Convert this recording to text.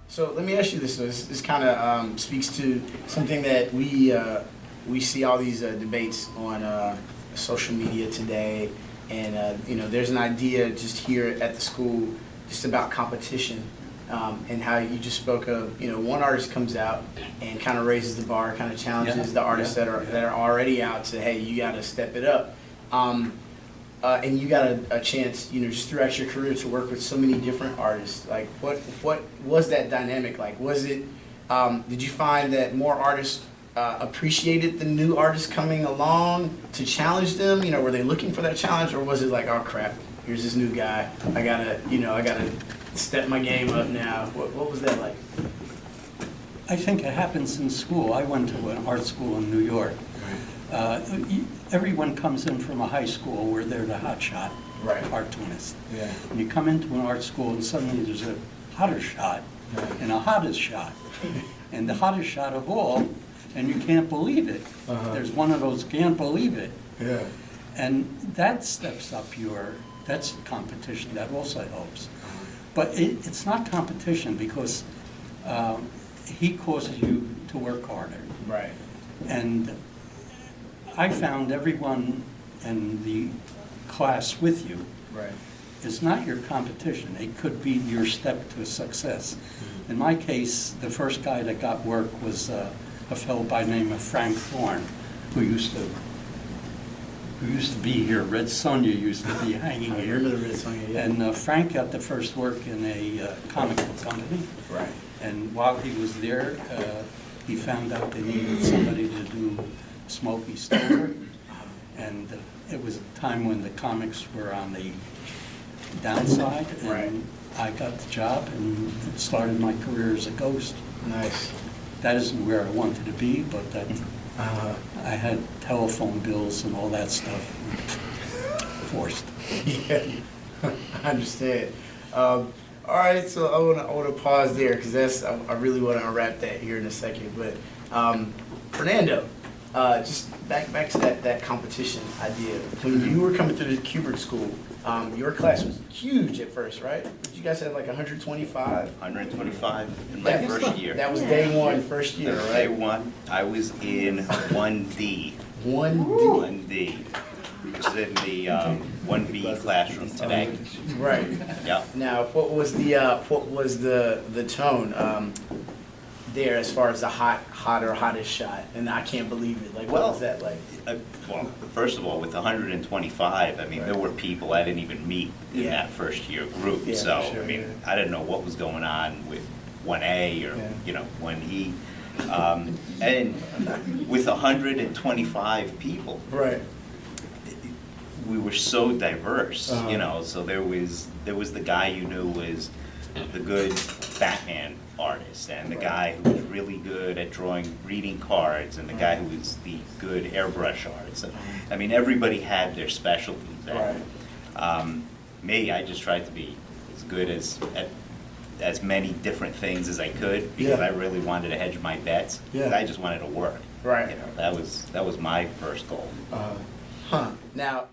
So let me ask you this. So this kind of speaks to something that we see all these debates on social media today, and you know, there's an idea just here at the school just about competition, and how you just spoke of, you know, one artist comes out and kind of raises the bar, kind of challenges the artists that are already out to, hey, you got to step it up. And you got a chance, you know, just throughout your career to work with so many different artists. Like, what was that dynamic like? Was it, did you find that more artists appreciated the new artists coming along to challenge them? You know, were they looking for that challenge, or was it like, oh crap, here's this new guy, I gotta step my game up now? What was that like? I think it happens in school. I went to an art school in New York. Everyone comes in from a high school where they're the hotshot cartoonist. Yeah. And you come into an art school and suddenly there's a hotter shot and a hottest shot. And the hottest shot of all, and you can't believe it. There's one of those can't believe it. Yeah. And that steps up that's competition, that also helps. But it's not competition because he causes you to work harder. Right. And I found everyone in the class with you is not your competition. It could be your step to success. In my case, the first guy that got work was a fellow by the name of Frank Thorne, who used to be here. Red Sonja used to be hanging here. I remember the Red Sonja, yeah. And Frank got the first work in a comic book company. Right. And while he was there, he found out they needed somebody to do Smokey Stover, and it was a time when the comics were on the downside, and I got the job and started my career as a ghost. Nice. That isn't where I wanted to be, but that I had telephone bills and all that stuff forced. Yeah, I understand. All right, so I want to pause there because I really want to unwrap that here in a second. But Fernando, just back to that competition idea. When you were coming through the Kubert school, your class was huge at first, right? You guys had like 125? 125 in my first year. That was day one, first year, right? Day one, I was in 1D. 1D. Which is in the 1B classroom today. Right. Yep. Now, what was the tone there as far as the hottest shot? And I can't believe it. Like, what was that like? Well, first of all, with 125, I mean, there were people I didn't even meet in that first year group. Yeah, so, sure, I mean, I didn't know what was going on with 1A or, you know, 1E. And with 125 people, Right. we were so diverse, you know, so there was the guy you knew was the good Batman artist, and the guy who was really good at drawing greeting cards, and the guy who was the good airbrush artist. I mean, everybody had their specialties. Me, I just tried to be as good at as many different things as I could, because I really wanted to hedge my bets. I just wanted to work. Right. You know, that was my first goal. Now,